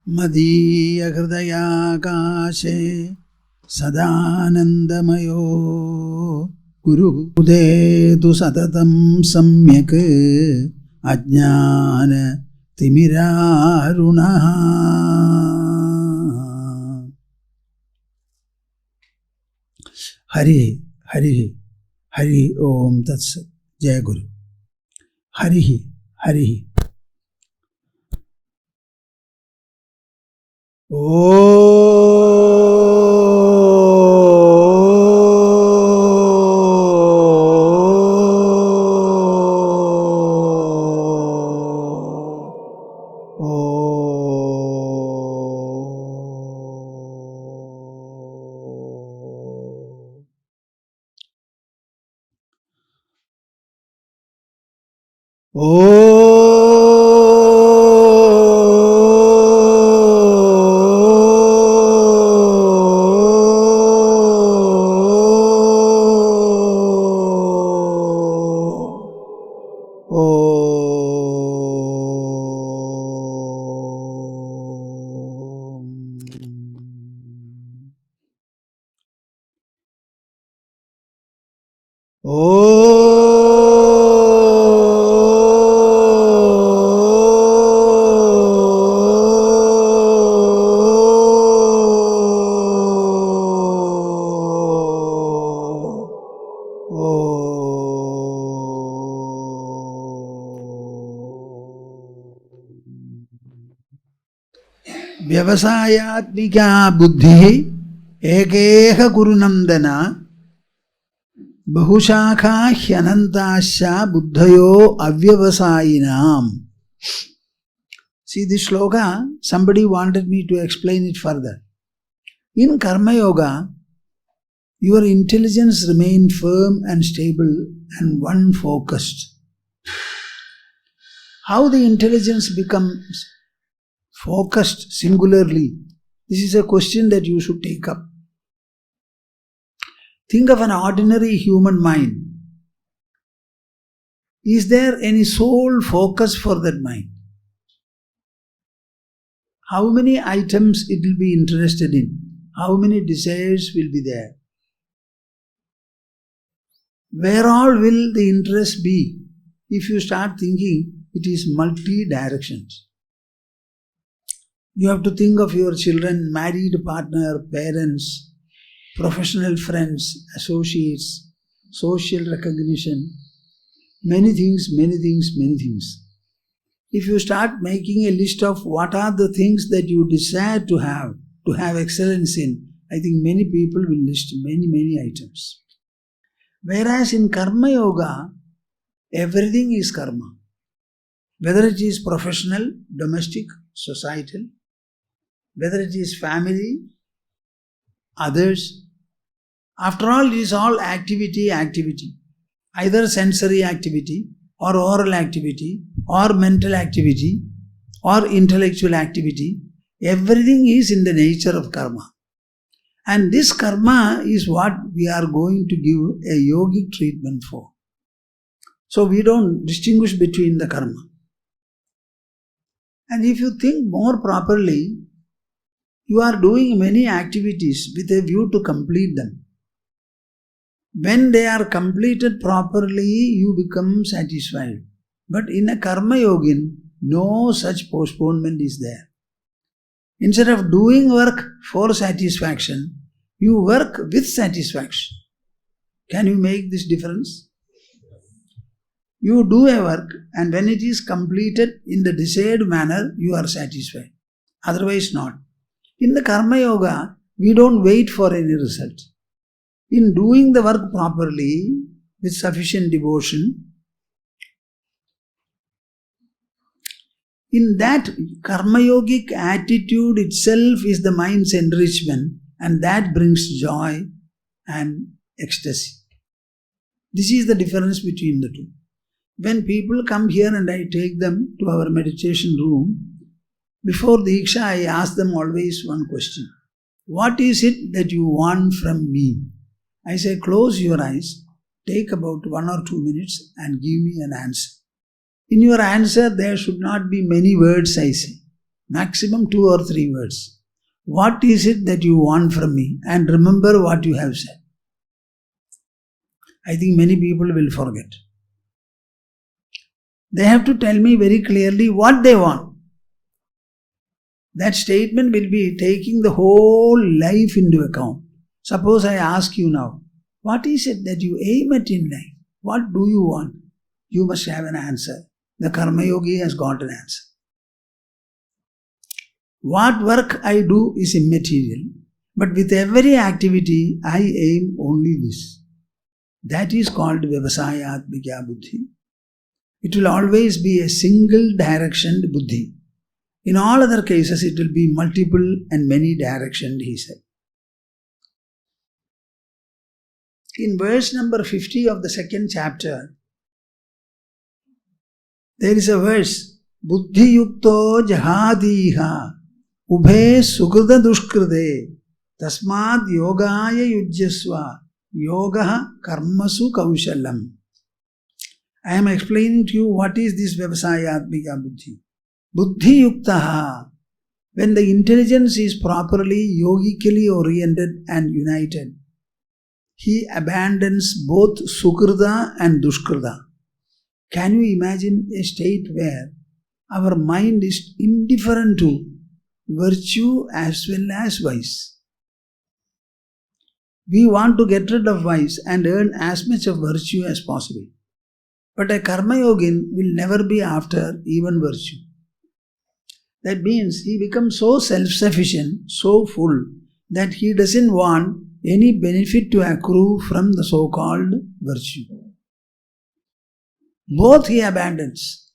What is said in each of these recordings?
Madhya Hridayakashe Sadanandamayo Guru Udetu Satatam Samyak Ajnana Timirarunaha. Hari Hari Hari Om Tat Sat. Jai Guru. Hari Hari. Vyavasayatmika buddhi ekeha gurunandana bahushakha hyanantasya buddhayo avyavasayinam. See this shloka, somebody wanted me to explain it further. In Karma Yoga, your intelligence remains firm and stable and one focused. How the intelligence becomes focused singularly? This is a question that you should take up. Think of an ordinary human mind. Is there any sole focus for that mind? How many items it will be interested in? How many desires will be there? Where all will the interest be? If you start thinking, it is multi-directions. You have to think of your children, married partner, parents, professional friends, associates, social recognition, many things, many things, many things. If you start making a list of what are the things that you desire to have excellence in, I think many people will list many items. Whereas in Karma Yoga, everything is karma. Whether it is professional, domestic, societal, whether it is family, others. After all, it is all activity. Either sensory activity, or oral activity, or mental activity, or intellectual activity. Everything is in the nature of karma. And this karma is what we are going to give a yogic treatment for. So we don't distinguish between the karma. And if you think more properly, you are doing many activities with a view to complete them. When they are completed properly, you become satisfied. But in a Karma Yogin, no such postponement is there. Instead of doing work for satisfaction, you work with satisfaction. Can you make this difference? You do a work, and when it is completed in the desired manner, you are satisfied. Otherwise not. In the Karma Yoga, we don't wait for any result. In doing the work properly, with sufficient devotion, in that Karma Yogic attitude itself is the mind's enrichment, and that brings joy and ecstasy. This is the difference between the two. When people come here and I take them to our meditation room, before Diksha I ask them always one question. What is it that you want from me? I say, close your eyes, take about 1 or 2 minutes and give me an answer. In your answer, there should not be many words, I say. Maximum 2 or 3 words. What is it that you want from me? And remember what you have said. I think many people will forget. They have to tell me very clearly what they want. That statement will be taking the whole life into account. Suppose I ask you now, what is it that you aim at in life? What do you want? You must have an answer. The Karma Yogi has got an answer. What work I do is immaterial, but with every activity I aim only this. That is called Vyavasayatmika Buddhi. It will always be a single directioned Buddhi. In all other cases, it will be multiple and many directioned, he said. In verse number 50 of the 2nd chapter, there is a verse, Buddhi yukto jahadiha ubhe sukrida dushkride tasmad yogaya yujyasva yogaha karmasu kaushalam. I am explaining to you what is this Vyavasayatmika Buddhi. Buddhi yuktaha, when the intelligence is properly yogically oriented and united, he abandons both sukrida and dushkrida. Can you imagine a state where our mind is indifferent to virtue as well as vice? We want to get rid of vice and earn as much of virtue as possible. But a Karma Yogin will never be after even virtue. That means he becomes so self-sufficient, so full, that he doesn't want any benefit to accrue from the so-called virtue. Both he abandons.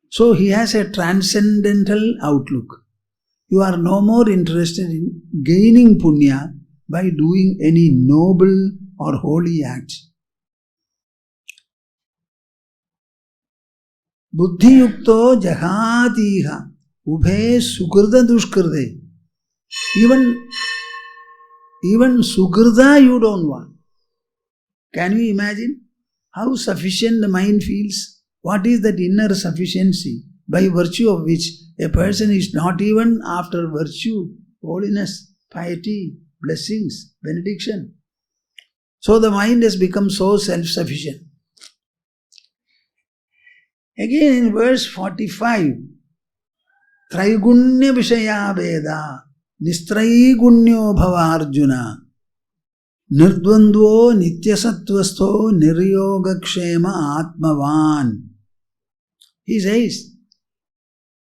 So he has a transcendental outlook. You are no more interested in gaining punya by doing any noble or holy act. Buddhi yukto jahatiha ubhe sukrida dushkride. Even sukrida you don't want. Can you imagine how sufficient the mind feels? What is that inner sufficiency by virtue of which a person is not even after virtue, holiness, piety, blessings, benediction. So the mind has become so self-sufficient. Again in verse 45, Traigunya Vishaya Veda Nistraigunnyo Bhava Arjuna Nirdvandvo Nityasattvasto Niryogakshema Atmavan. He says,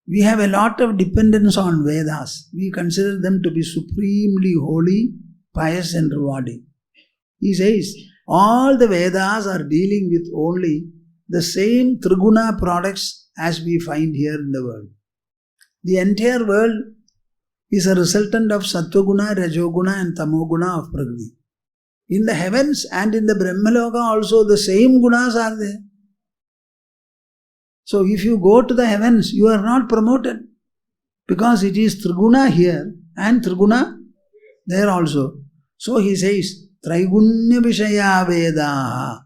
we have a lot of dependence on Vedas. We consider them to be supremely holy, pious and rewarding. He says, all the Vedas are dealing with only the same Triguna products as we find here in the world. The entire world is a resultant of Sattvaguna, Rajoguna and Tamoguna of Prakriti. In the heavens and in the Brahmaloka also the same gunas are there. So if you go to the heavens, you are not promoted because it is Triguna here and Triguna there also. So he says, Traigunya Vishaya Vedaha.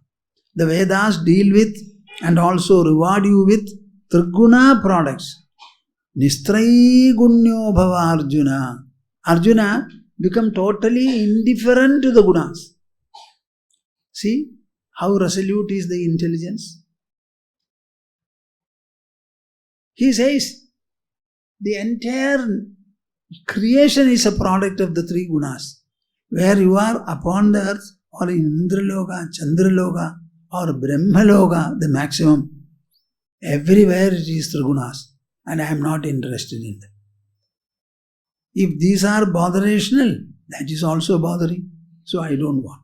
The Vedas deal with and also reward you with Triguna products. Nistraigunnyo Bhava Arjuna. Arjuna become totally indifferent to the gunas. See how resolute is the intelligence. He says, the entire creation is a product of the 3 gunas. Where you are upon the earth or in Indraloka, Chandraloka or Brahmaloka, the maximum, everywhere it is 3 gunas. And I am not interested in that. If these are botherational, that is also bothering. So I don't want.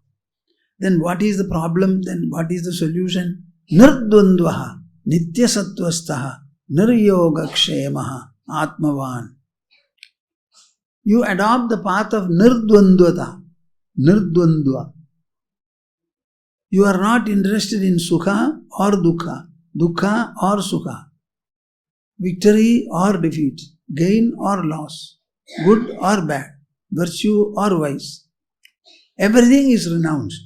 Then what is the problem? Then what is the solution? Nirdvandvaha, nityasattvastaha, niryogakshemaha, atmavan. You adopt the path of nirdvandvata, nirdvandva. You are not interested in sukha or dukkha, dukkha or sukha, victory or defeat, gain or loss, good or bad, virtue or vice. Everything is renounced.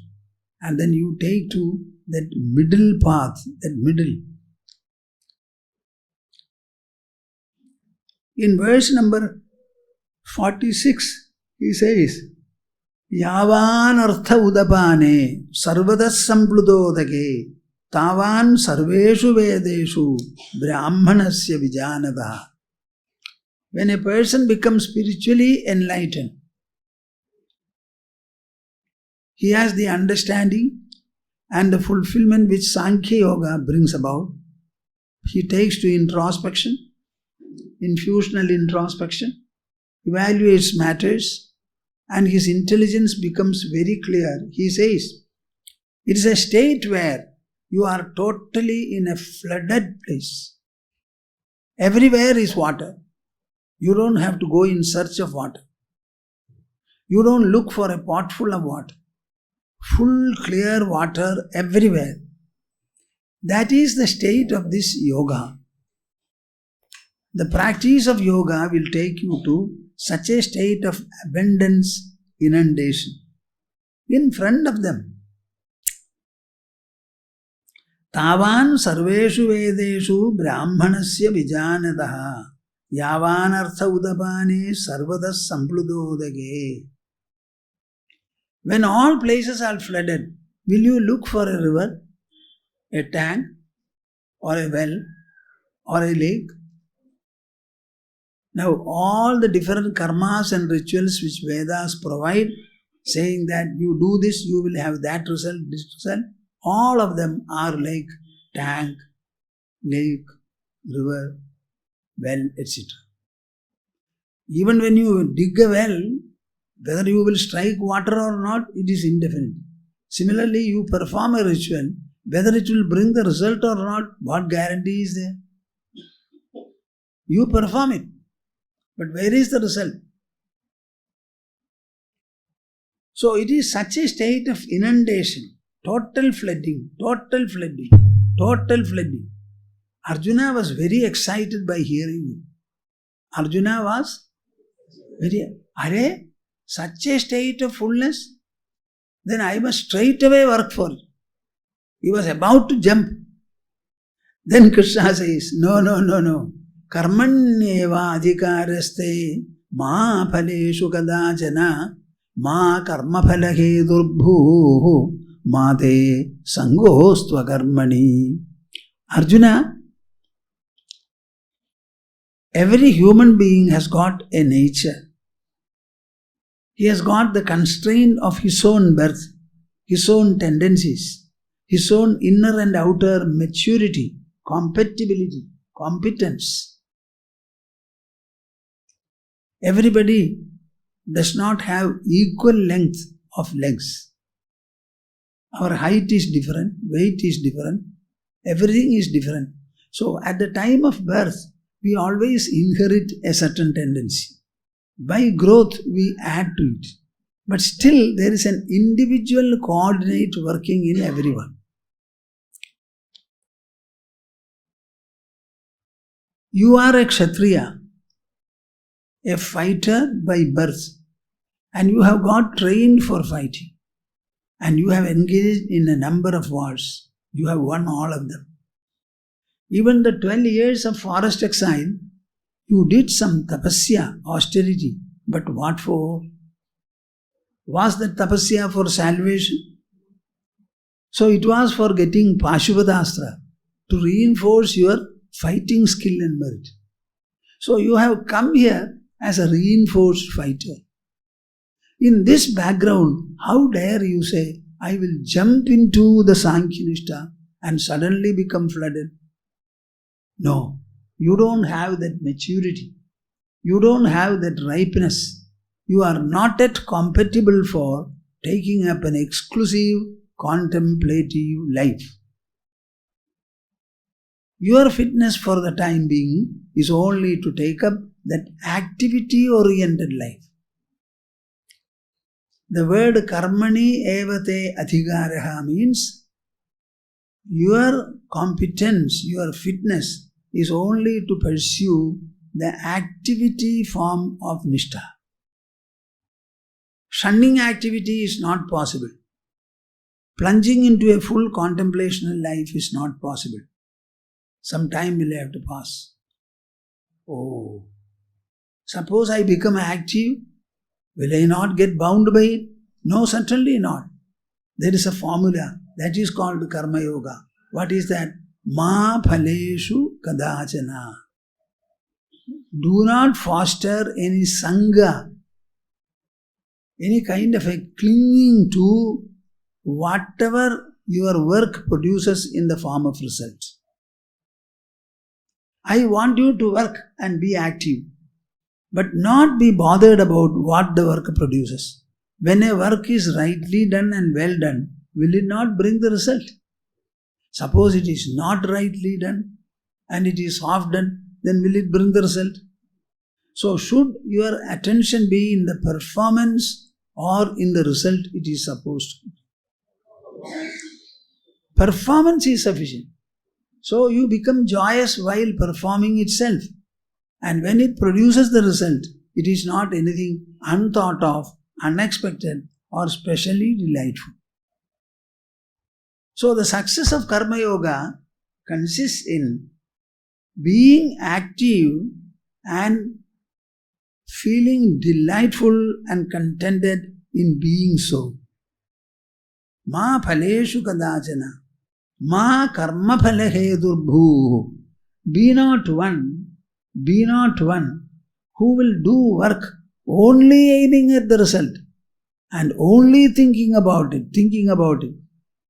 And then you take to that middle path, that middle. In verse number 46, he says, Yavan artha udapane sarvadas sampludodake tavan sarveshu vedeshu brahmanasya vijanada. When a person becomes spiritually enlightened, he has the understanding and the fulfillment which Sankhya Yoga brings about. He takes to introspection, infusional introspection, evaluates matters, and his intelligence becomes very clear. He says, it is a state where you are totally in a flooded place. Everywhere is water. You don't have to go in search of water. You don't look for a pot full of water. Full clear water everywhere. That is the state of this yoga. The practice of yoga will take you to such a state of abundance, inundation. In front of them. Tavan sarveshu vedeshu brahmanasya vijanadaha yavan artha udapane sarvadas sampludodage. When all places are flooded, will you look for a river, a tank, or a well, or a lake? Now, all the different karmas and rituals which Vedas provide, saying that you do this, you will have that result, this result, all of them are like tank, lake, river, well, etc. Even when you dig a well, whether you will strike water or not, it is indefinite. Similarly, you perform a ritual, whether it will bring the result or not, what guarantee is there? You perform it, but where is the result? So it is such a state of inundation, total flooding, total flooding, total flooding. Arjuna was very excited by hearing it. Arjuna was very, such a state of fullness, then I must straight away work for it. He was about to jump. Then Krishna says, no. Karmanyeva adhikaraste ma phaleshu kadachana ma karma phalahe durbhu ma te sangostva karmani. Arjuna, every human being has got a nature. He has got the constraint of his own birth, his own tendencies, his own inner and outer maturity, compatibility, competence. Everybody does not have equal length of legs. Our height is different, weight is different, everything is different. So at the time of birth, we always inherit a certain tendency. By growth, we add to it. But still, there is an individual coordinate working in everyone. You are a Kshatriya, a fighter by birth, and you have got trained for fighting. And you have engaged in a number of wars. You have won all of them. Even the 12 years of forest exile, you did some tapasya, austerity, but what for? Was that tapasya for salvation? So it was for getting Pashupatashtra, to reinforce your fighting skill and merit. So you have come here as a reinforced fighter. In this background, how dare you say, I will jump into the Sankhyanishta and suddenly become flooded? No. You don't have that maturity. You don't have that ripeness. You are not yet compatible for taking up an exclusive contemplative life. Your fitness for the time being is only to take up that activity-oriented life. The word karmani evate adhikaraha means your competence, your fitness is only to pursue the activity form of nishtha. Shunning activity is not possible. Plunging into a full contemplational life is not possible. Some time will have to pass. Oh, Suppose I become active, will I not get bound by it? No, certainly not. There is a formula that is called Karma Yoga. What is that? Ma phaleshu kadachana. Do not foster any sangha, any kind of a clinging to whatever your work produces in the form of results. I want you to work and be active, but not be bothered about what the work produces. When a work is rightly done and well done, will it not bring the result? Suppose it is not rightly done and it is half done, then will it bring the result? So should your attention be in the performance or in the result it is supposed to be? Performance is sufficient. So you become joyous while performing itself. And when it produces the result, it is not anything unthought of, unexpected or specially delightful. So the success of Karma Yoga consists in being active and feeling delightful and contented in being so. Ma phaleshu kadachana, ma karma phala hedurbhu. Be not one who will do work only aiming at the result and only thinking about it.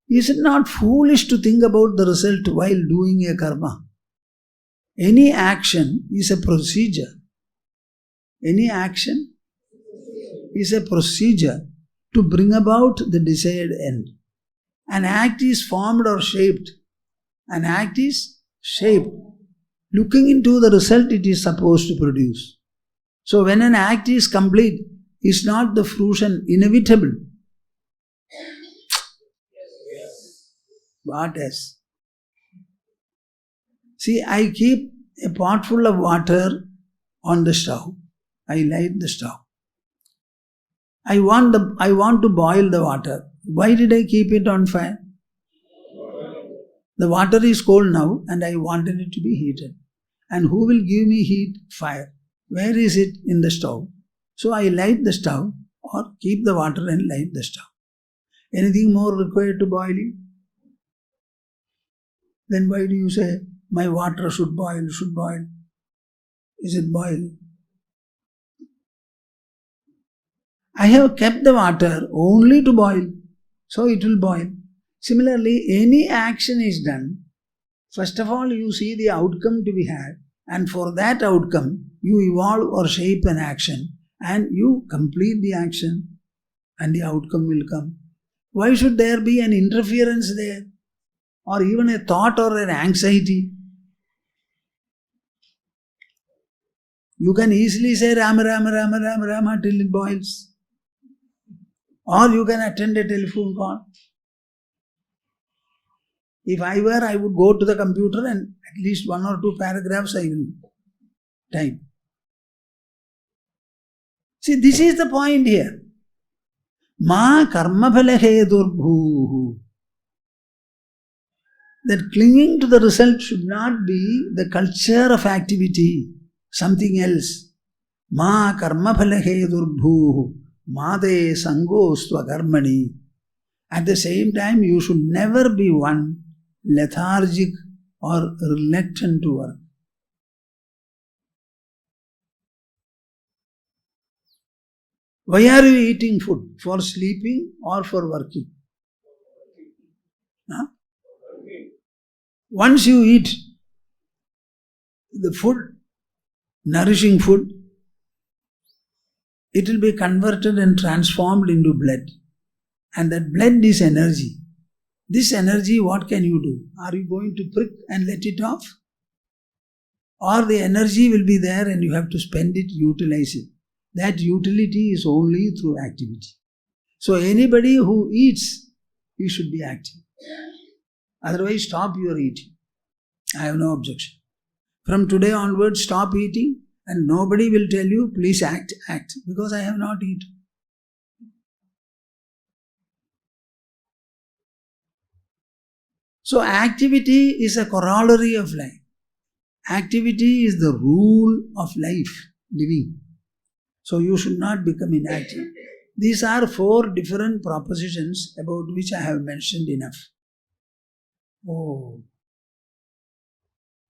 Is it not foolish to think about the result while doing a karma? Any action is a procedure. Any action is a procedure to bring about the desired end. An act is formed or shaped. An act is shaped, looking into the result it is supposed to produce. So when an act is complete, is not the fruition inevitable? What else? See, I keep a pot full of water on the stove. I light the stove. I want to boil the water. Why did I keep it on fire? The water is cold now and I wanted it to be heated. And who will give me heat? Fire. Where is it? In the stove. So I light the stove or keep the water and light the stove. Anything more required to boil it? Then why do you say, my water should boil? Is it boiling? I have kept the water only to boil, so it will boil. Similarly, any action is done. First of all, you see the outcome to be had, and for that outcome, you evolve or shape an action, and you complete the action, and the outcome will come. Why should there be an interference there? Or even a thought or an anxiety? You can easily say Rama, Rama, Rama, Rama, Rama till it boils. Or you can attend a telephone call. If I were, I would go to the computer and at least 1 or 2 paragraphs I will type. See, this is the point here. Ma karma phala hedurbhu. That clinging to the result should not be the culture of activity, something else. Ma karma phala hedurbhu. Made sangostva karmani. At the same time, you should never be one lethargic or reluctant to work. Why are you eating food? For sleeping or for working? Huh? Once you eat the food, nourishing food, it will be converted and transformed into blood. And that blood is energy. This energy, what can you do? Are you going to prick and let it off? Or the energy will be there and you have to spend it, utilize it. That utility is only through activity. So anybody who eats, he should be active. Otherwise, stop your eating. I have no objection. From today onwards, stop eating and nobody will tell you, please act, because I have not eaten. So activity is a corollary of life. Activity is the rule of life, living. So you should not become inactive. These are 4 different propositions about which I have mentioned enough. Oh.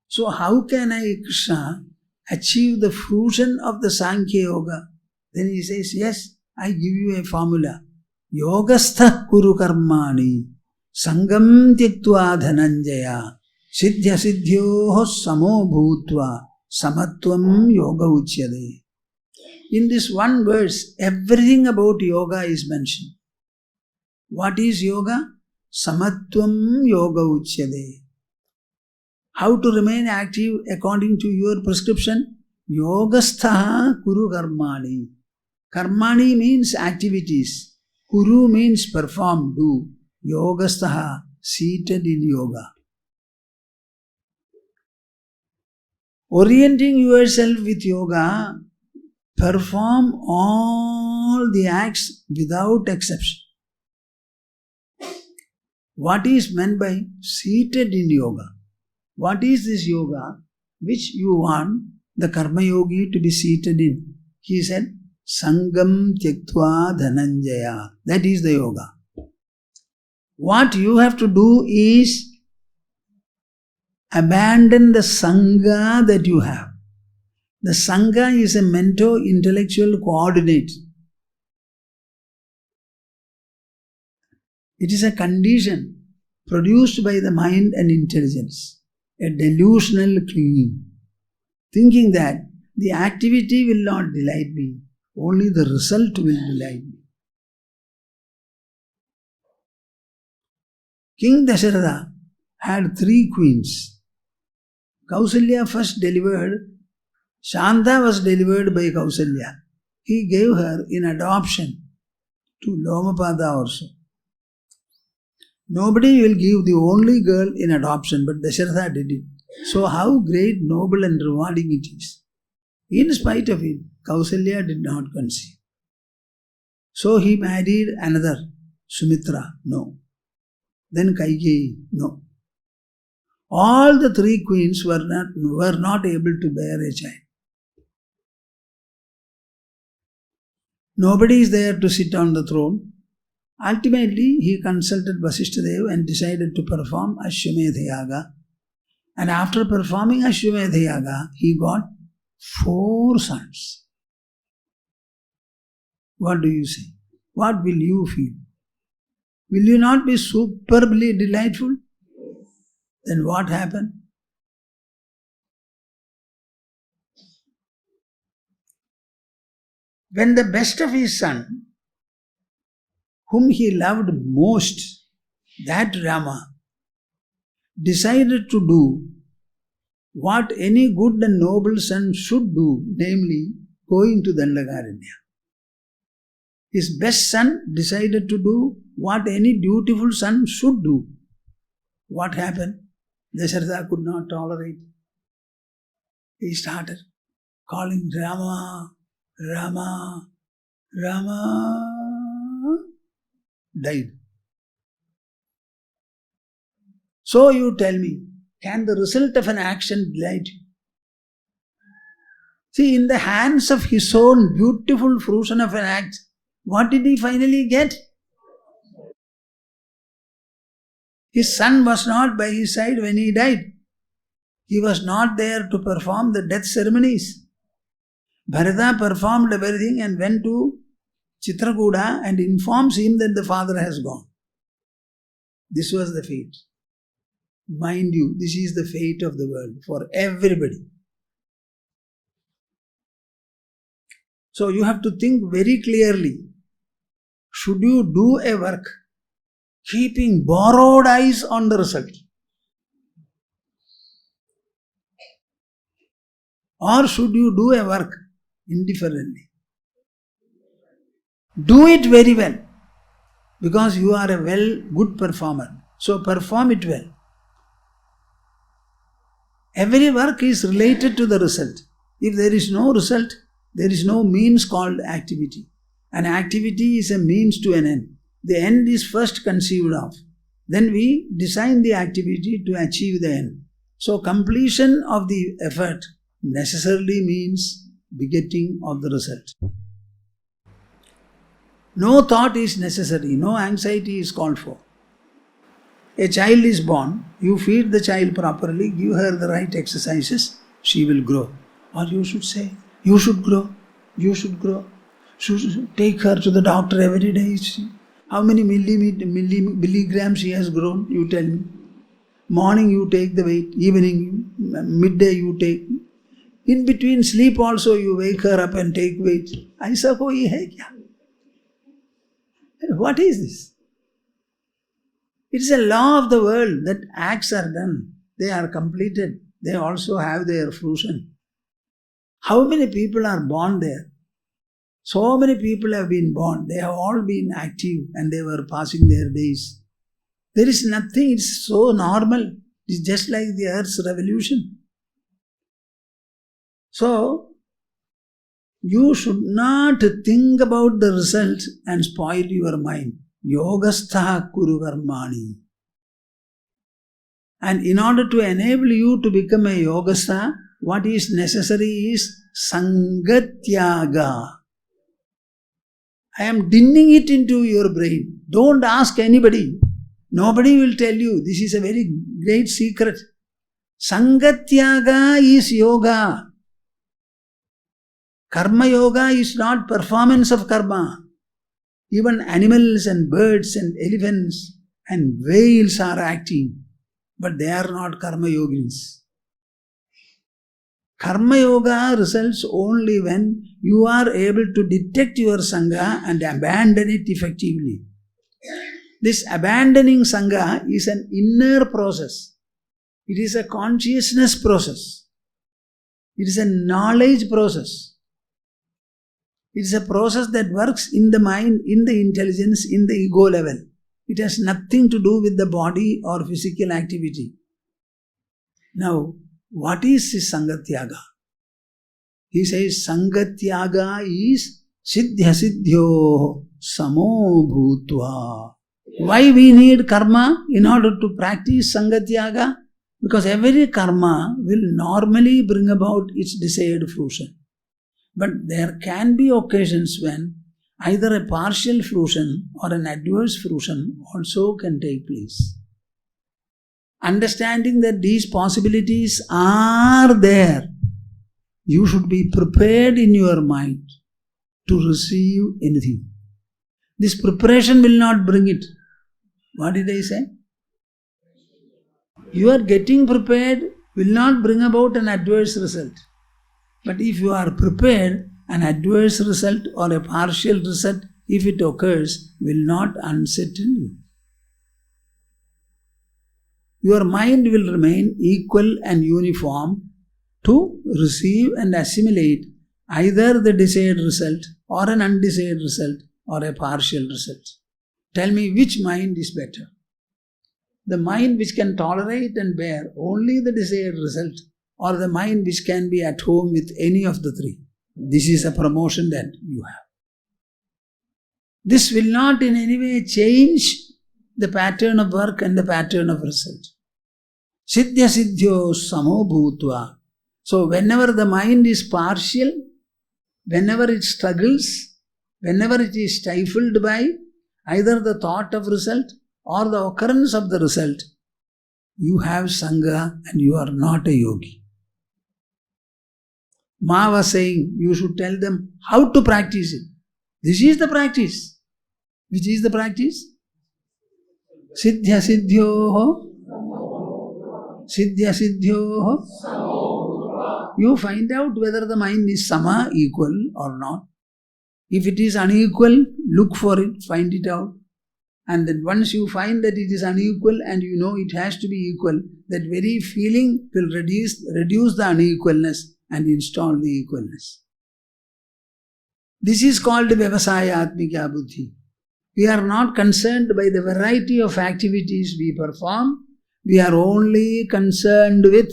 So how can I, Krishna, achieve the fruition of the Sankhya Yoga? Then he says, yes, I give you a formula. Yogastha kuru karmani sangam tyaktva dhananjaya siddhya siddhyoho samo bhutva samatvam yoga uchyade. In this one verse, everything about yoga is mentioned. What is yoga? Samatvam yoga uchyade. How to remain active according to your prescription? Yogastha kuru karmani. Karmani means activities. Kuru means perform, do. Yogastha, seated in yoga. Orienting yourself with yoga, perform all the acts without exception. What is meant by seated in yoga? What is this yoga which you want the Karma Yogi to be seated in? He said, Sangam Tyaktva Dhananjaya. That is the yoga. What you have to do is abandon the Sangha that you have. The Sangha is a mental-intellectual coordinate. It is a condition produced by the mind and intelligence, a delusional clinging, thinking that the activity will not delight me, only the result will delight me. King Dasharatha had 3 queens. Kausalya first delivered, Shanta was delivered by Kausalya. He gave her in adoption to Lomapada also. Nobody will give the only girl in adoption, but Dasharatha did it. So how great, noble and rewarding it is. In spite of it, Kausalya did not conceive. So he married another, Sumitra, no. Then Kaikeyi, no. All the 3 queens were not able to bear a child. Nobody is there to sit on the throne. Ultimately, he consulted Vasishthadev and decided to perform Ashwamedha. And after performing Ashwamedha, he got 4 sons. What do you say? What will you feel? Will you not be superbly delightful? Then what happened? When the best of his son, whom he loved most, that Rama, decided to do what any good and noble son should do, namely going to Dandakaranya. His best son decided to do what any dutiful son should do. What happened? Dasharatha could not tolerate. He started calling Rama, Rama, Rama. Died. So you tell me, can the result of an action delight you? See, in the hands of his own beautiful fruition of an act, what did he finally get? His son was not by his side when he died. He was not there to perform the death ceremonies. Bharata performed everything and went to Chitrakuta and informs him that the father has gone. This was the fate. Mind you, this is the fate of the world for everybody. So you have to think very clearly. Should you do a work keeping borrowed eyes on the result? Or should you do a work indifferently? Do it very well, because you are a good performer. So perform it well. Every work is related to the result. If there is no result, there is no means called activity. An activity is a means to an end. The end is first conceived of. Then we design the activity to achieve the end. So completion of the effort necessarily means begetting of the result. No thought is necessary, no anxiety is called for. A child is born, you feed the child properly, give her the right exercises, she will grow. Or you should say, you should grow, you should grow. Should take her to the doctor every day. How many milligrams she has grown, you tell me. Morning you take the weight, evening, midday you take. In between sleep also you wake her up and take weight. Aisa koi hai kya? What is this? It is a law of the world that acts are done. They are completed. They also have their fruition. How many people are born there? So many people have been born. They have all been active and they were passing their days. There is nothing, it's so normal. It's just like the earth's revolution. So, you should not think about the result and spoil your mind. Yogastha kuru karmani. And in order to enable you to become a yogastha, what is necessary is Sanghatyaga. I am dinning it into your brain. Don't ask anybody. Nobody will tell you. This is a very great secret. Sanghatyaga is yoga. Karma yoga is not performance of karma. Even animals and birds and elephants and whales are acting, but they are not karma yogins. Karma yoga results only when you are able to detect your sangha and abandon it effectively. This abandoning sangha is an inner process. It is a consciousness process. It is a knowledge process. It is a process that works in the mind, in the intelligence, in the ego level. It has nothing to do with the body or physical activity. Now, what is this Sanghatyaga? He says Sanghatyaga is Siddhya Siddhyo Samo Bhutva. Why we need karma in order to practice Sanghatyaga? Because every karma will normally bring about its desired fruition. But there can be occasions when either a partial fruition or an adverse fruition also can take place. Understanding that these possibilities are there, you should be prepared in your mind to receive anything. This preparation will not bring it. What did I say? Your getting prepared will not bring about an adverse result. But if you are prepared, an adverse result or a partial result, if it occurs, will not unsettle you. Your mind will remain equal and uniform to receive and assimilate either the desired result or an undesired result or a partial result. Tell me which mind is better. The mind which can tolerate and bear only the desired result, or the mind which can be at home with any of the three. This is a promotion that you have. This will not in any way change the pattern of work and the pattern of result. Siddhya Siddhyo Samo Bhutva. So whenever the mind is partial, whenever it struggles, whenever it is stifled by either the thought of result or the occurrence of the result, you have Sangha and you are not a yogi. Ma was saying, you should tell them how to practice it. This is the practice. Which is the practice? Siddhya Siddhyoho. Siddhya Siddhyoho. You find out whether the mind is sama, equal or not. If it is unequal, look for it, find it out. And then once you find that it is unequal and you know it has to be equal, that very feeling will reduce the unequalness and install the equalness. This is called Vyavasaya Atmika Buddhi. We are not concerned by the variety of activities we perform. We are only concerned with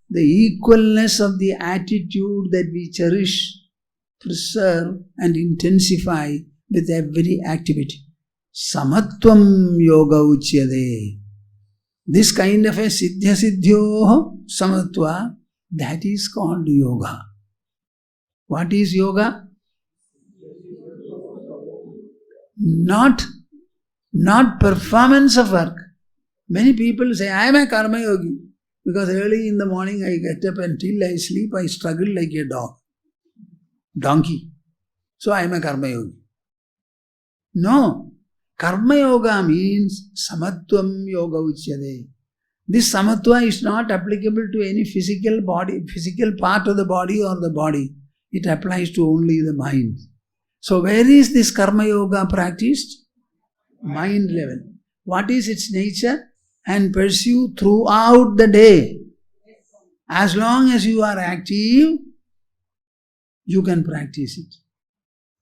the equalness of the attitude that we cherish, preserve and intensify with every activity. Samatvam yoga uchyade. This kind of a siddhya siddhyo samatva, that is called yoga. What is yoga? not performance of work. Many people say, I am a Karma Yogi, because early in the morning I get up and till I sleep I struggle like a donkey. So I am a Karma Yogi. No. Karma Yoga means Samatvam Yoga Uchyade. This Samatva is not applicable to any physical part of the body or the body. It applies to only the mind. So where is this Karma Yoga practiced? Mind level. What is its nature? And pursue throughout the day. As long as you are active, you can practice it.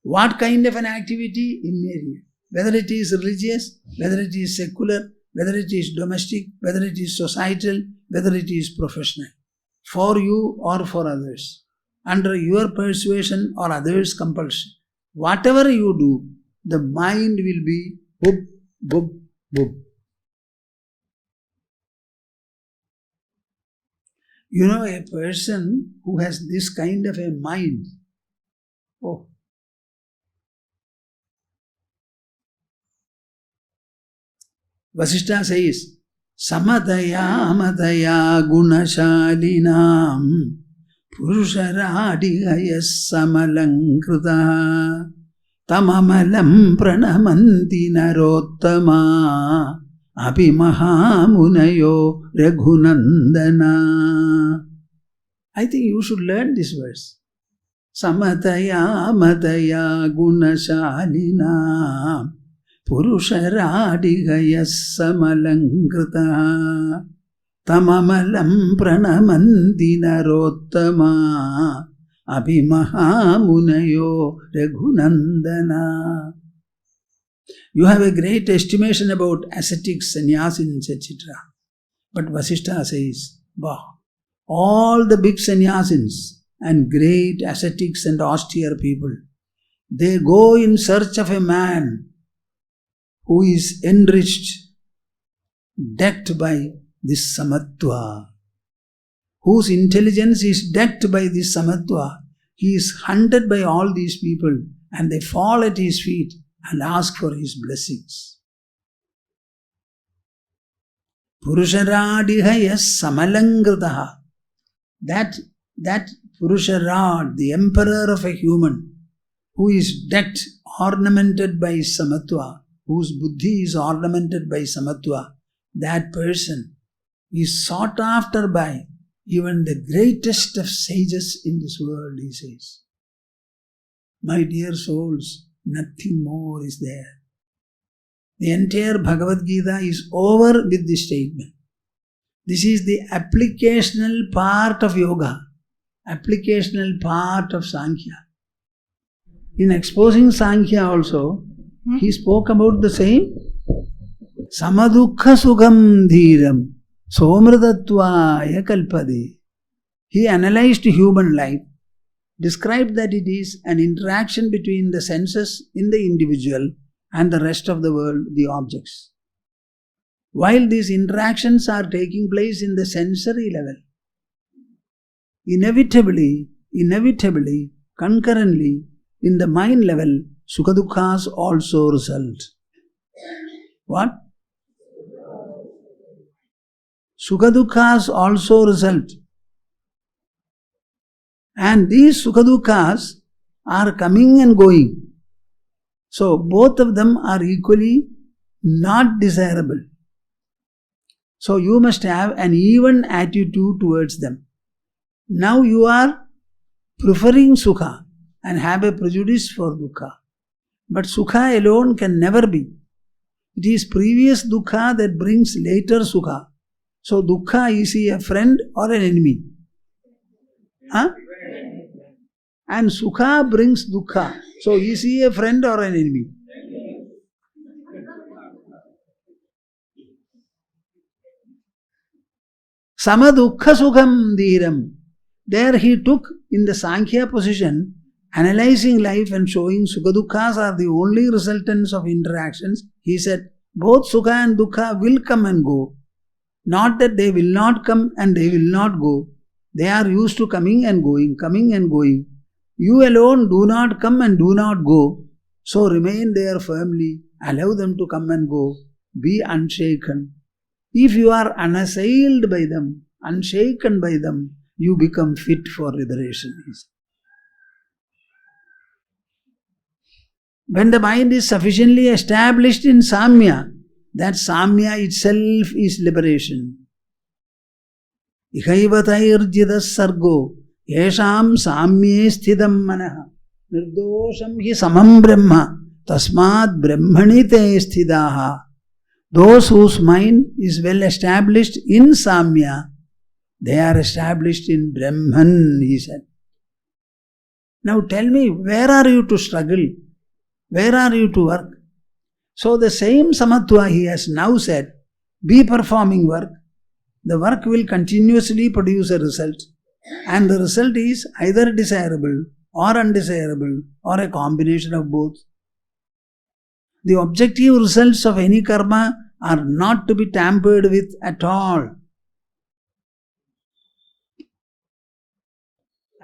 What kind of an activity? Invariant. Whether it is religious, whether it is secular, whether it is domestic, whether it is societal, whether it is professional. For you or for others. Under your persuasion or others' compulsion. Whatever you do, the mind will be boop, boop, boop. You know, a person who has this kind of a mind, Vasishtha says, Samataya Amataya Gunashalinam Purusharadihayas Samalankrita Tamamalam Pranamanti Narottama Api Mahamunayo Raghunandana. I think you should learn this verse. Samataya Amataya Gunashalina Purusharadihayas Samalankrita Tamamalam Pranamanti Narottama Api Mahamunayo Raghunandana. You have a great estimation about ascetics, sannyasins, etc. But Vasishtha says, all the big sannyasins and great ascetics and austere people, they go in search of a man who is enriched, decked by this samatva, whose intelligence is decked by this samatva. He is hunted by all these people and they fall at his feet and ask for his blessings. Purusharadihayas samalangrataha. That Purusharad, the emperor of a human, who is decked, ornamented by samatva, whose buddhi is ornamented by samatva, that person is sought after by even the greatest of sages in this world, he says. My dear souls, nothing more is there. The entire Bhagavad Gita is over with this statement. This is the applicational part of yoga, applicational part of Sankhya. In exposing Sankhya also, he spoke about the same. Samadukha sugam dhiram somradatvaya kalpade. He analyzed human life, described that it is an interaction between the senses in the individual and the rest of the world, the objects. While these interactions are taking place in the sensory level, inevitably, concurrently, in the mind level, Sukha-dukkhas also result. What? Sukha-dukkhas also result. And these Sukha-dukkhas are coming and going. So both of them are equally not desirable. So you must have an even attitude towards them. Now you are preferring Sukha and have a prejudice for Dukkha. But Sukha alone can never be. It is previous Dukkha that brings later Sukha. So Dukkha, is he a friend or an enemy? And Sukha brings Dukkha. So is he a friend or an enemy? Samadukha sukham dhiram. There he took in the Sankhya position, analyzing life and showing Sukha-dukkhas are the only resultants of interactions. He said, both Sukha and Dukkha will come and go. Not that they will not come and they will not go. They are used to coming and going, coming and going. You alone do not come and do not go. So remain there firmly, allow them to come and go, be unshaken. If you are unassailed by them, unshaken by them, you become fit for liberation. When the mind is sufficiently established in Samya, that Samya itself is liberation. Ihaivatayirjidas sargo yesham samye sthidam manaha nirdosham hi samam brahma tasmad brahmani te sthidaha. Those whose mind is well established in Samya, they are established in Brahman, he said. Now tell me, where are you to struggle? Where are you to work? So the same Samatva he has now said, be performing work. The work will continuously produce a result. And the result is either desirable or undesirable or a combination of both. The objective results of any karma are not to be tampered with at all.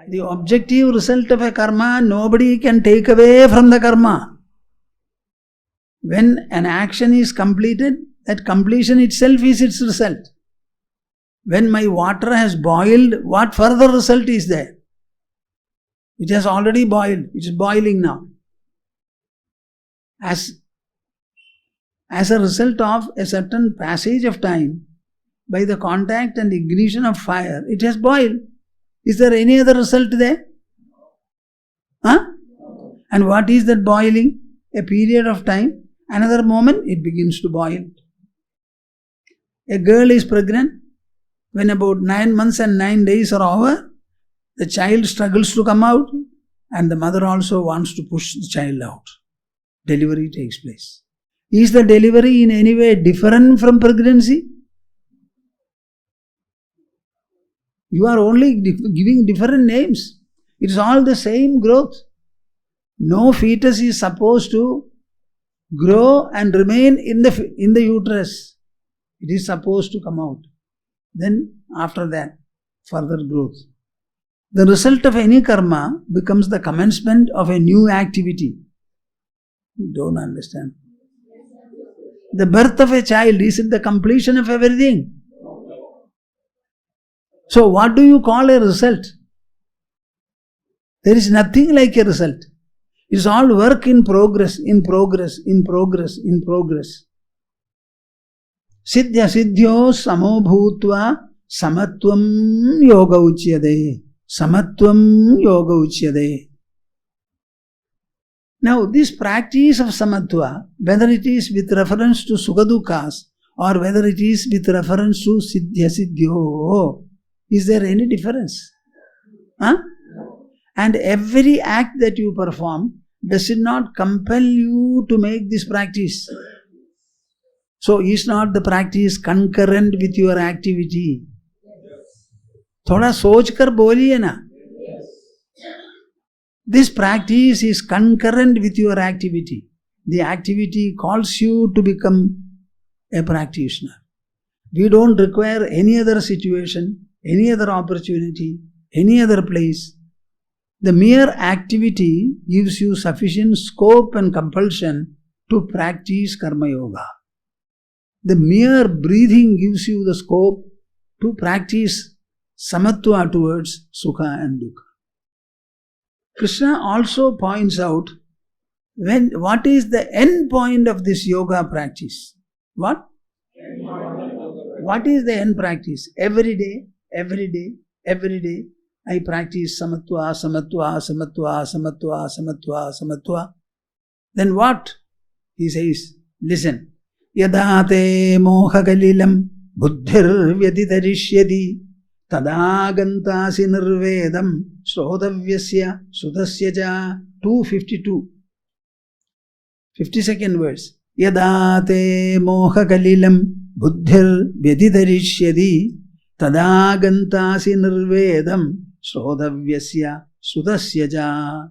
The objective result of a karma, nobody can take away from the karma. When an action is completed, that completion itself is its result. When my water has boiled, what further result is there? It has already boiled. It is boiling now. As a result of a certain passage of time, by the contact and ignition of fire, it has boiled. Is there any other result there? And what is that boiling? A period of time. Another moment, it begins to boil. A girl is pregnant. When about 9 months and 9 days are over, the child struggles to come out, and the mother also wants to push the child out. Delivery takes place. Is the delivery in any way different from pregnancy? You are only giving different names. It is all the same growth. No fetus is supposed to grow and remain in the uterus. It is supposed to come out. Then after that, further growth. The result of any karma becomes the commencement of a new activity. You don't understand. The birth of a child, is it the completion of everything? So what do you call a result? There is nothing like a result. It is all work in progress, in progress, in progress, in progress. Siddhya siddhyo samo bhutva samatvam yoga uchyade. Samatvam yoga uchyade. Now this practice of samatva, whether it is with reference to sukha-dukkhas or whether it is with reference to siddhya siddhyo, is there any difference? And every act that you perform, does it not compel you to make this practice? So is not the practice concurrent with your activity? Thoda soch kar boliye na. This practice is concurrent with your activity. The activity calls you to become a practitioner. We don't require any other situation, any other opportunity, any other place. The mere activity gives you sufficient scope and compulsion to practice Karma Yoga. The mere breathing gives you the scope to practice samatva towards sukha and dukkha. Krishna also points out what is the end point of this yoga practice. What? What is the end practice? Every day, every day, every day, I practice samatva, samatva, samatva, samatva, samatva, samatva. Then what? He says, listen. Yadate moha kalilam buddhir vyaditarishyati tadagantasi nirvedam srodavyasya sudasya ja. 252. 52nd verse. Yadate moha kalilam buddhir vyaditarishyati tadagantasi nirvedam srodavyasya sudasya ja.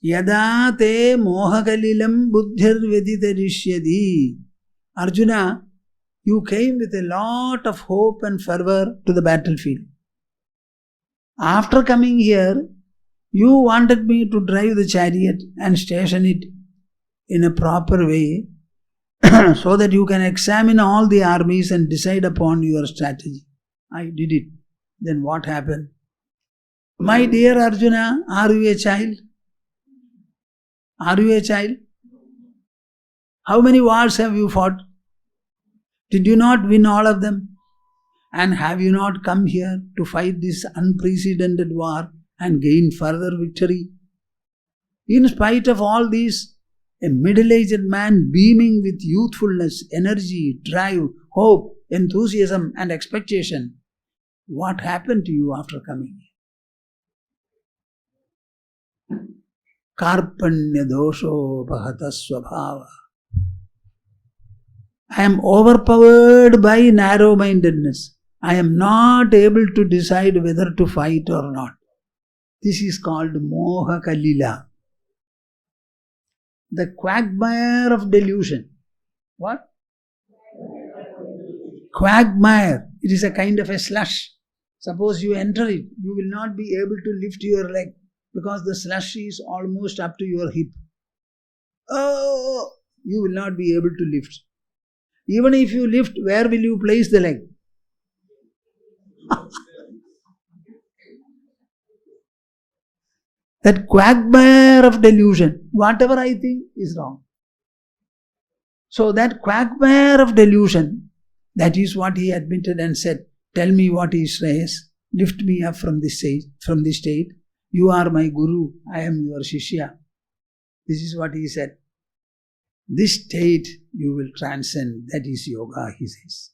Yada te mohakalilam buddhir veditarishyadi. Arjuna, you came with a lot of hope and fervor to the battlefield. After coming here, You wanted me to drive the chariot and station it in a proper way so that you can examine all the armies and decide upon your strategy. I did it. Then what happened? My dear Arjuna, are you a child? Are you a child? How many wars have you fought? Did you not win all of them? And have you not come here to fight this unprecedented war and gain further victory? In spite of all these, a middle-aged man beaming with youthfulness, energy, drive, hope, enthusiasm and expectation. What happened to you after coming here? Karpanya dosho bhata swabhava. I am overpowered by narrow-mindedness. I am not able to decide whether to fight or not. This is called moha kalila. The quagmire of delusion. What? Quagmire. It is a kind of a slush. Suppose you enter it, you will not be able to lift your leg because the slush is almost up to your hip. Oh, you will not be able to lift. Even if you lift, where will you place the leg? That quagmire of delusion, whatever I think is wrong. So that quagmire of delusion, that is what he admitted and said, tell me what is Shreyas, lift me up from this state, you are my Guru, I am your Shishya. This is what he said. This state you will transcend, that is yoga, he says.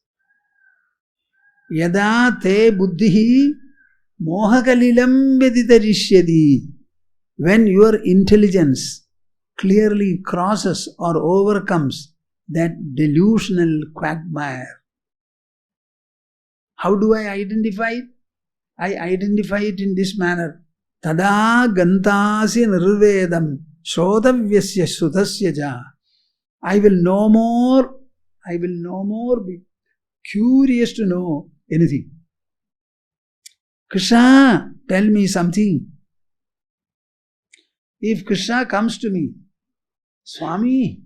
Yada te buddhihi mohakalilam veditarishyadi. When your intelligence clearly crosses or overcomes that delusional quagmire. How do I identify it? I identify it in this manner. Tada gantasi nirvedam shrotavyasya sudasya ja. I will no more be curious to know anything. Krishna, tell me something. If Krishna comes to me, Swami,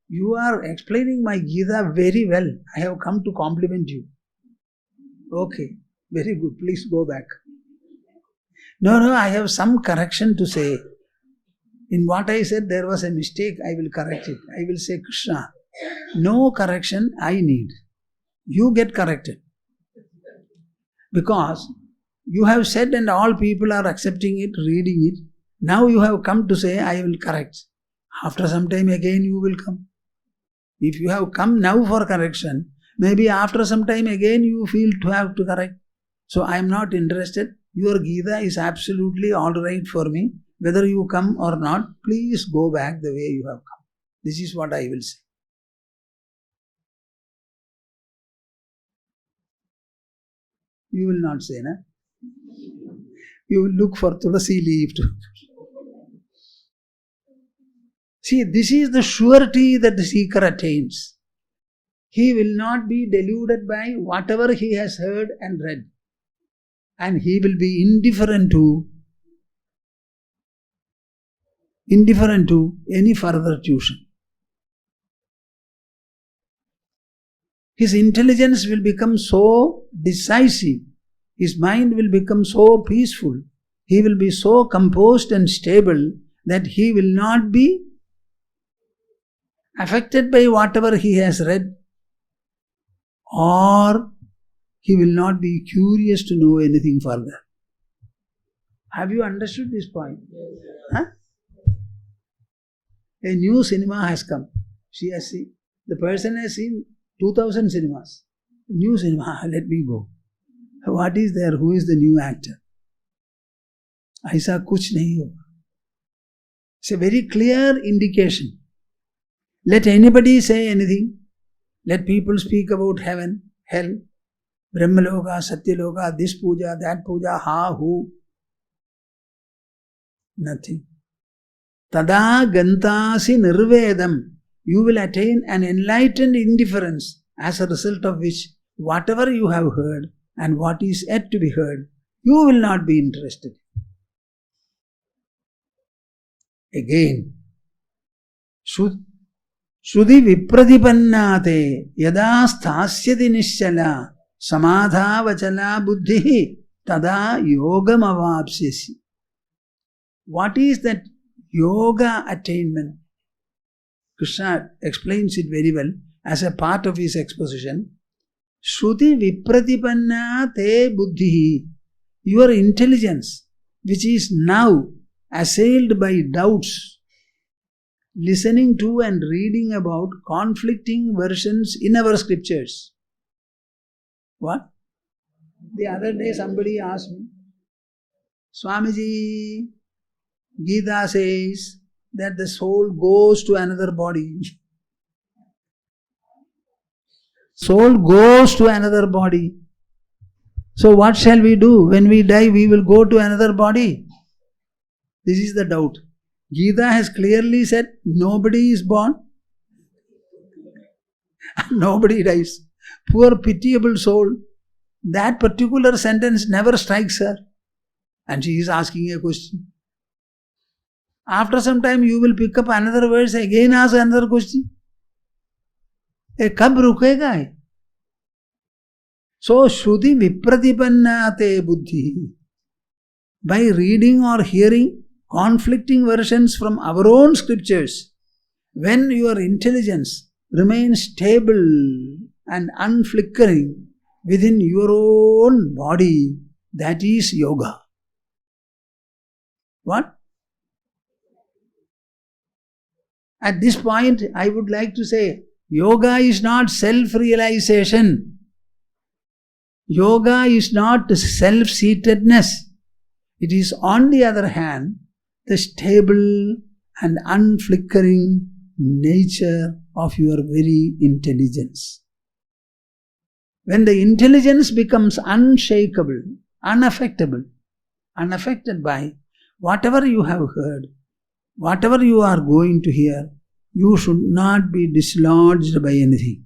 you are explaining my Gita very well. I have come to compliment you. Okay, very good. Please go back. No, I have some correction to say. In what I said, there was a mistake. I will correct it. I will say, Krishna, no correction I need. You get corrected. Because you have said and all people are accepting it, reading it. Now you have come to say, I will correct. After some time again you will come. If you have come now for correction, maybe after some time again you feel to have to correct. So I am not interested. Your Gita is absolutely alright for me. Whether you come or not, please go back the way you have come. This is what I will say. You will not say, na? You will look for tulasi leaf to. See, this is the surety that the seeker attains. He will not be deluded by whatever he has heard and read. And he will be indifferent to any further tuition. His intelligence will become so decisive. His mind will become so peaceful. He will be so composed and stable that he will not be affected by whatever he has read, or he will not be curious to know anything further. Have you understood this point? Huh? A new cinema has come. The person has seen 2000 cinemas. New cinema, let me go. What is there? Who is the new actor? Aisa kuch nahi hoga. It's a very clear indication. Let anybody say anything. Let people speak about heaven, hell, Brahmaloka, Satyaloka, this puja, that puja, ha, who. Nothing. Tada gantasi nirvedam. You will attain an enlightened indifference, as a result of which whatever you have heard and what is yet to be heard, you will not be interested. Again, Shruti vipradipannate yada sthasyati nischala samadha vachala buddhi tada yogam avapsyasi. What is that yoga attainment? Krishna explains it very well as a part of his exposition. Shruti vipratipanna te buddhi. Your intelligence, which is now assailed by doubts, listening to and reading about conflicting versions in our scriptures. What? The other day somebody asked me, Swamiji, Gita says that the soul goes to another body. Soul goes to another body. So what shall we do? When we die, we will go to another body. This is the doubt. Gita has clearly said, nobody is born, nobody dies. Poor pitiable soul. That particular sentence never strikes her. And she is asking a question. After some time, you will pick up another verse, again ask another question. Kab rukega hai? So, Shruti vipratipannate buddhi. By reading or hearing conflicting versions from our own scriptures, when your intelligence remains stable and unflickering within your own body, that is yoga. What? At this point, I would like to say, yoga is not self-realization. Yoga is not self-seatedness. It is, on the other hand, the stable and unflickering nature of your very intelligence. When the intelligence becomes unshakable, unaffected by whatever you have heard, whatever you are going to hear, you should not be dislodged by anything.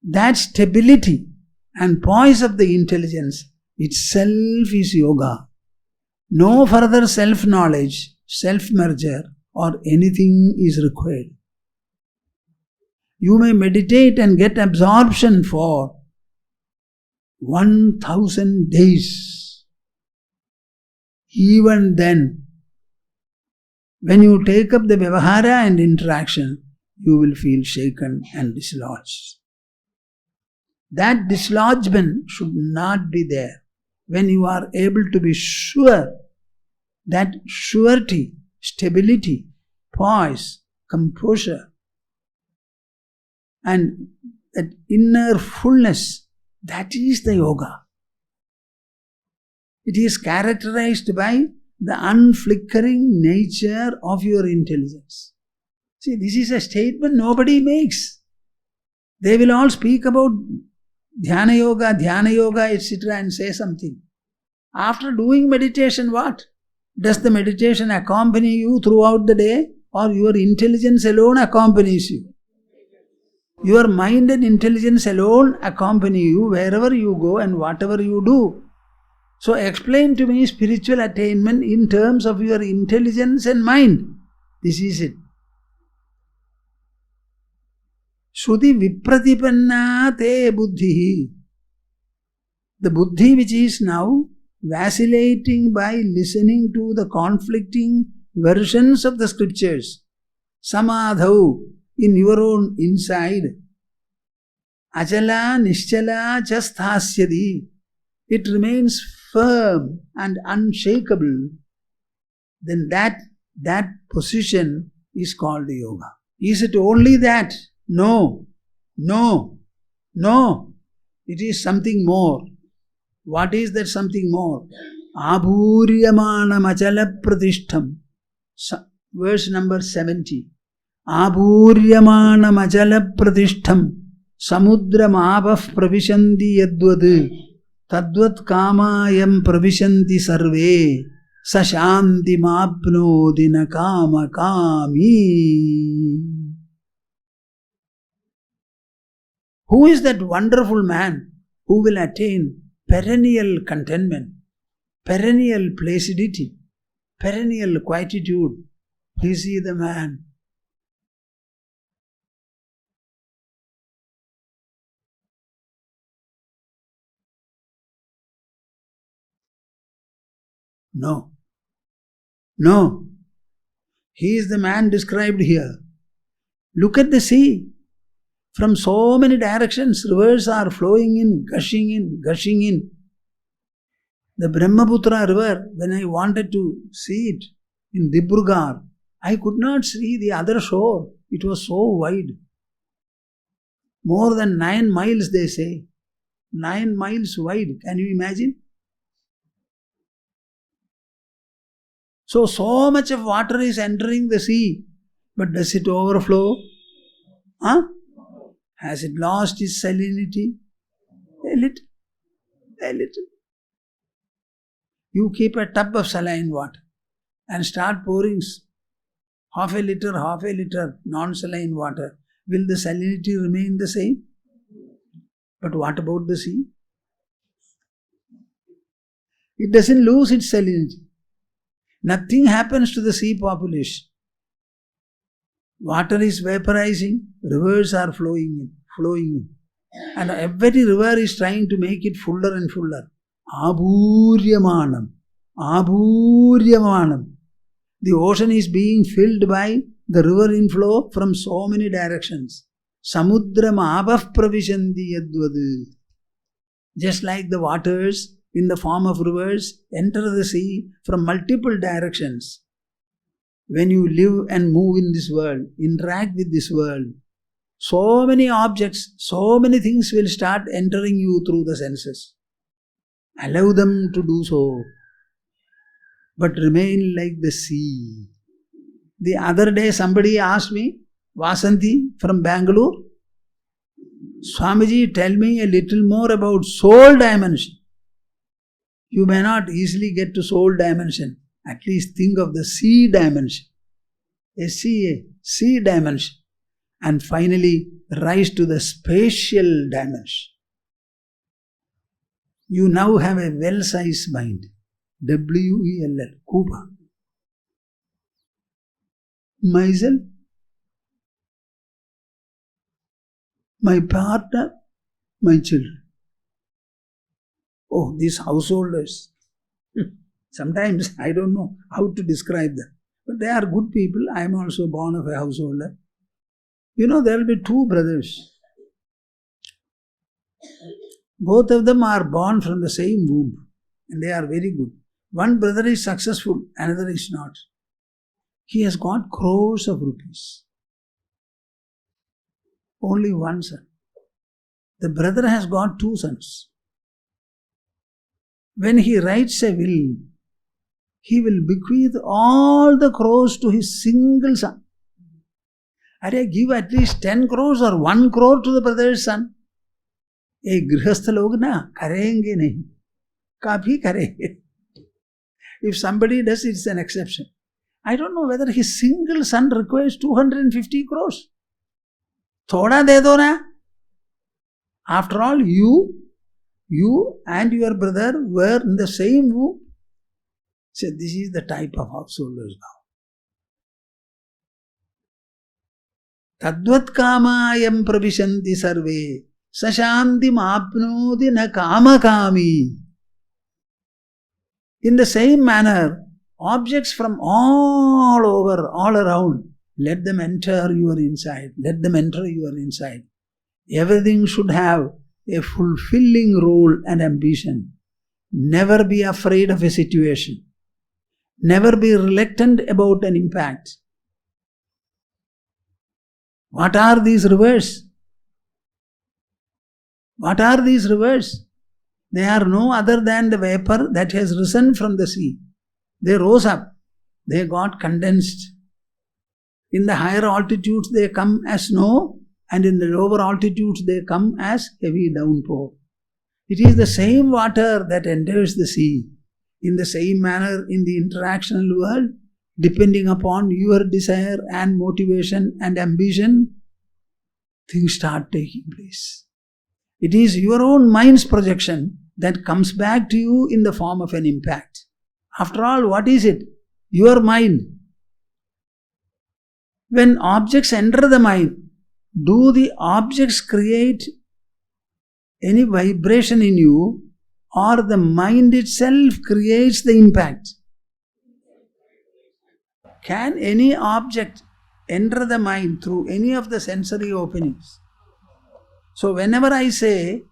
That stability and poise of the intelligence itself is yoga. No further self-knowledge, self-merger or anything is required. You may meditate and get absorption for 1000 days. Even then, when you take up the vyavahara and interaction, you will feel shaken and dislodged. That dislodgement should not be there. When you are able to be sure, that surety, stability, poise, composure, and that inner fullness, that is the yoga. It is characterized by the unflickering nature of your intelligence. See, this is a statement nobody makes. They will all speak about dhyana yoga, etc. and say something. After doing meditation, what? Does the meditation accompany you throughout the day, or your intelligence alone accompanies you? Your mind and intelligence alone accompany you wherever you go and whatever you do. So explain to me spiritual attainment in terms of your intelligence and mind. This is it. Shruti vipratipanna te buddhi. The buddhi which is now vacillating by listening to the conflicting versions of the scriptures. Samadhau, in your own inside. Achala nischala chasthasyadi. It remains firm and unshakable. Then that position is called yoga. Is it only that? No. It is something more. What is that something more? Abhuryamana machala pratishtham. Verse number 70. Abhuryamana machala pratishtham. Samudra mabah pravishanti yadvad. Tadvat kamayam pravishanti sarve. Sashanti mapnodina kama kami. Who is that wonderful man who will attain perennial contentment, perennial placidity, perennial quietude. Is he the man? No. No. He is the man described here. Look at the sea. From so many directions, rivers are flowing in, gushing in, gushing in. The Brahmaputra river, when I wanted to see it in Dibrugarh, I could not see the other shore. It was so wide. More than 9 miles, they say. 9 miles wide. Can you imagine? So much of water is entering the sea. But does it overflow? Huh? Has it lost its salinity? A little. A little. You keep a tub of saline water and start pouring half a liter, non-saline water. Will the salinity remain the same? But what about the sea? It doesn't lose its salinity. Nothing happens to the sea population. Water is vaporizing, rivers are flowing in. And every river is trying to make it fuller and fuller. Abhuryamanam. The ocean is being filled by the river inflow from so many directions. Samudram abhav pravishanti yadvad. Just like the waters in the form of rivers enter the sea from multiple directions. When you live and move in this world, interact with this world, so many objects, so many things will start entering you through the senses. Allow them to do so, but remain like the sea. The other day somebody asked me, Vasanti from Bangalore, Swamiji, tell me a little more about soul dimension. You may not easily get to soul dimension. At least think of the sea dimension. Sea dimension. And finally rise to the spatial dimension. You now have a well-sized mind. W-E-L-L, Kuba. Myself, my partner, my children. Oh, these householders. Sometimes I don't know how to describe them. But they are good people. I am also born of a householder. You know, there will be 2 brothers. Both of them are born from the same womb. And they are very good. One brother is successful, another is not. He has got crores of rupees. Only one son. The brother has got 2 sons. When he writes a will, he will bequeath all the crores to his single son. Give at least 10 crores or 1 crore to the brother's son. Grihastha log na karenge nahi. Kabhi karenge. If somebody does, it's an exception. I don't know whether his single son requires 250 crores. Thoda de do na. After all, you and your brother were in the same womb. So this is the type of householders now. Tadvat kamayam pravishanti sarve sashanti mapnodi na kama kami. In the same manner, objects from all over, all around, let them enter your inside. Let them enter your inside. Everything should have a fulfilling role and ambition. Never be afraid of a situation. Never be reluctant about an impact. What are these rivers? What are these rivers? They are no other than the vapor that has risen from the sea. They rose up. They got condensed. In the higher altitudes they come as snow, and in the lower altitudes they come as heavy downpour. It is the same water that enters the sea. In the same manner, in the interactional world, depending upon your desire and motivation and ambition, things start taking place. It is your own mind's projection that comes back to you in the form of an impact. After all, what is it? your mind. When objects enter the mind, do the objects create any vibration in you, or the mind itself creates the impact? Can any object enter the mind through any of the sensory openings? So whenever I say,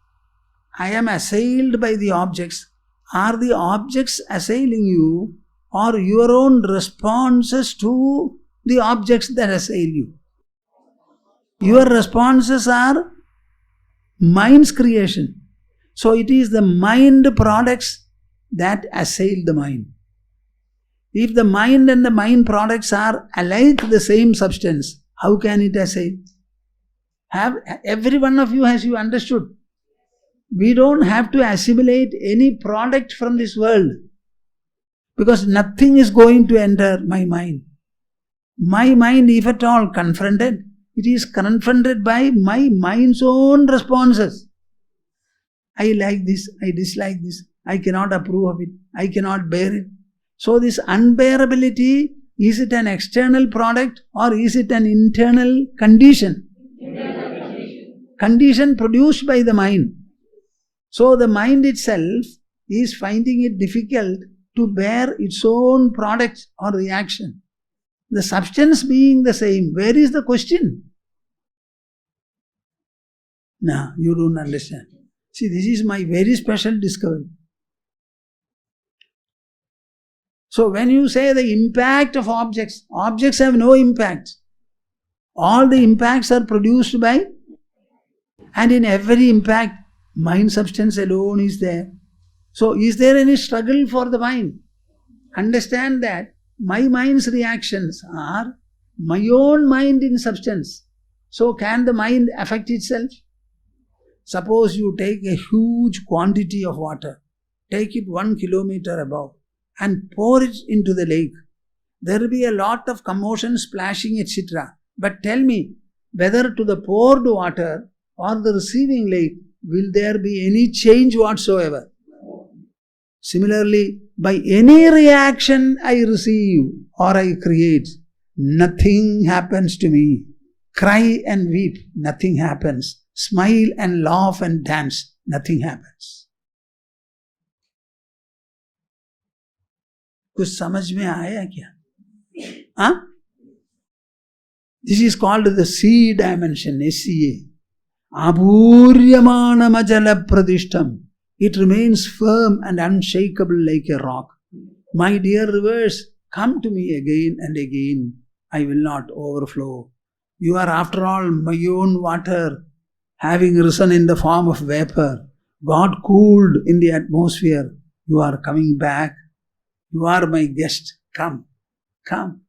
I am assailed by the objects, are the objects assailing you, or your own responses to the objects that assail you? Your responses are mind's creation. So it is the mind products that assail the mind. If the mind and the mind products are alike the same substance, how can it assail? Every one of you, as you understood, we don't have to assimilate any product from this world, because nothing is going to enter my mind. My mind, if at all confronted, it is confronted by my mind's own responses. I like this, I dislike this, I cannot approve of it, I cannot bear it. So this unbearability, is it an external product or is it an internal condition? Condition produced by the mind. So the mind itself is finding it difficult to bear its own product or reaction. The substance being the same, where is the question? No, you don't understand. See, this is my very special discovery. So when you say the impact of objects, objects have no impact. All the impacts are produced by, and in every impact, mind substance alone is there. So is there any struggle for the mind? Understand that my mind's reactions are my own mind in substance. So can the mind affect itself? Suppose you take a huge quantity of water, take it 1 kilometer above and pour it into the lake. There will be a lot of commotion, splashing, etc. But tell me, whether to the poured water or the receiving lake, will there be any change whatsoever? Similarly, by any reaction I receive or I create, nothing happens to me. Cry and weep, nothing happens. Smile and laugh and dance, nothing happens. कुछ समझ में आया क्या? This is called the C dimension, SCA. Abhuryamanam ajala pradishtam. It remains firm and unshakable like a rock. My dear rivers, come to me again and again. I will not overflow. You are after all my own water, having risen in the form of vapor. God cooled in the atmosphere. You are coming back. You are my guest. Come, come,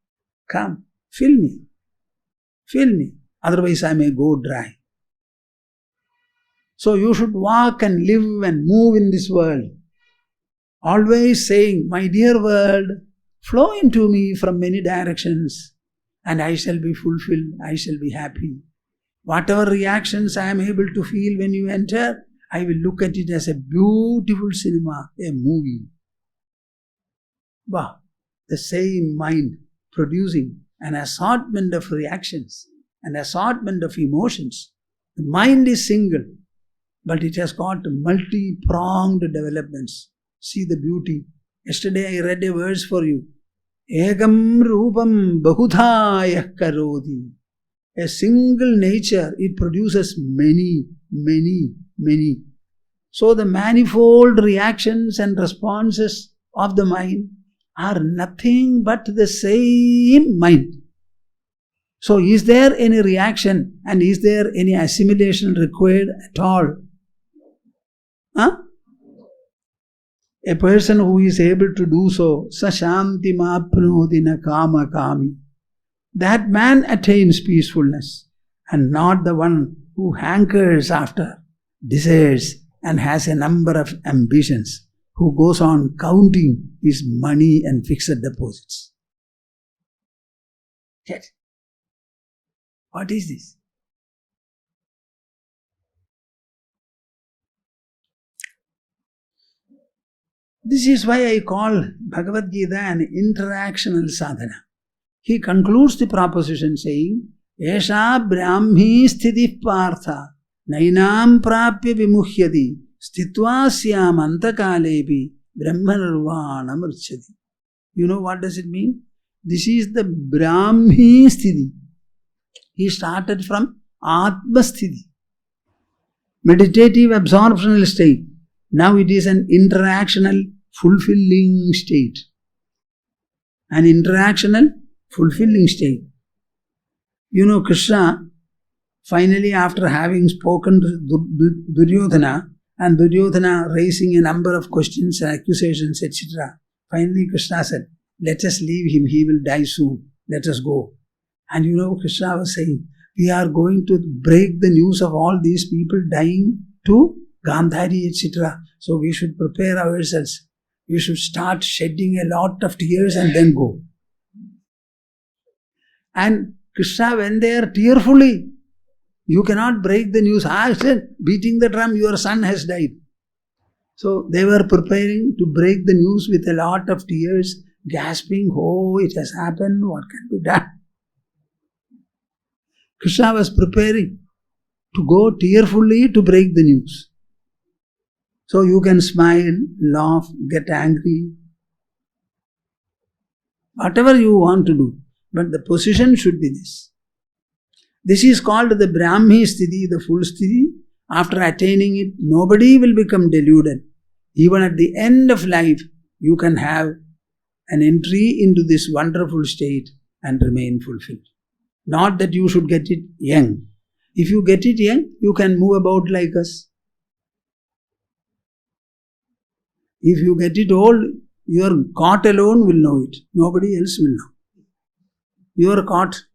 come. Fill me. Fill me. Otherwise I may go dry. So you should walk and live and move in this world, always saying, my dear world, flow into me from many directions and I shall be fulfilled, I shall be happy. Whatever reactions I am able to feel when you enter, I will look at it as a beautiful cinema, a movie. Wow, the same mind producing an assortment of reactions, an assortment of emotions. The mind is single, but it has got multi-pronged developments. See the beauty. Yesterday I read a verse for you. Egam rupam bahudha karodi. A single nature, it produces many, many, many. So the manifold reactions and responses of the mind are nothing but the same mind. So is there any reaction and is there any assimilation required at all? A person who is able to do so, sa shanti mapnoti na kama kami. That man attains peacefulness, and not the one who hankers after, desires, and has a number of ambitions, who goes on counting his money and fixed deposits. Get? What is this? This is why I call Bhagavad Gita an interactional sadhana. He concludes the proposition saying, Esha Brahmi Sthiti Partha Nainam Prapya Vimuhyati Sthitva Syam Antakalepi Brahmanarvanam Richyati. You know what does it mean? This is the Brahmi Sthiti. He started from Atma Sthiti, meditative absorptional state. Now it is an interactional fulfilling state. An interactional fulfilling state. You know, Krishna, finally after having spoken to Duryodhana, and Duryodhana raising a number of questions and accusations, etc., finally Krishna said, let us leave him, he will die soon, let us go. And you know, Krishna was saying, we are going to break the news of all these people dying to Gandhari, etc. So we should prepare ourselves. We should start shedding a lot of tears and then go. And Krishna went there tearfully. You cannot break the news. I said, beating the drum, your son has died. So they were preparing to break the news with a lot of tears, gasping, oh, it has happened, what can be done? Krishna was preparing to go tearfully to break the news. So you can smile, laugh, get angry, whatever you want to do. But the position should be this. This is called the Brahmi Sthiti, the full Sthiti. After attaining it, nobody will become deluded. Even at the end of life, you can have an entry into this wonderful state and remain fulfilled. Not that you should get it young. If you get it young, you can move about like us. If you get it old, your cot alone will know it. Nobody else will know. Your cot,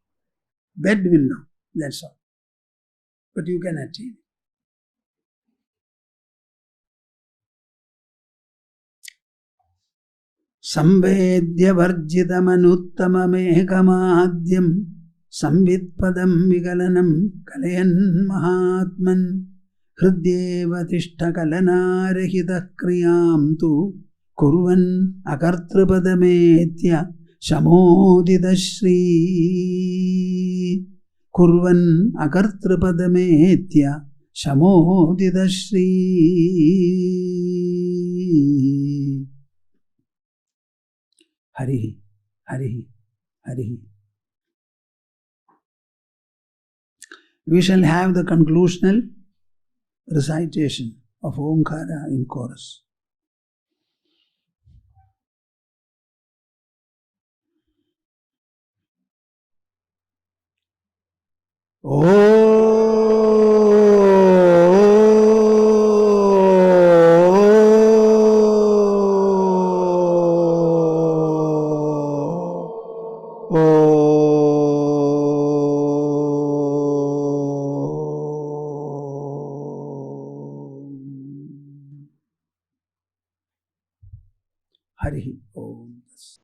bed will know. That's all. But you can attain. Samvedya varjitamanottamamekamaadyam samvitpadam vigalanam kalayan mahatman hridyeva tishta kalanarahita kriyam tu kurvan akartrapadamethya shamodita shri kurvan akartrapadamethya shamodita shri. Harihi, Harihi, Harihi. We shall have the conclusional recitation of Omkara in chorus. Harihi Om.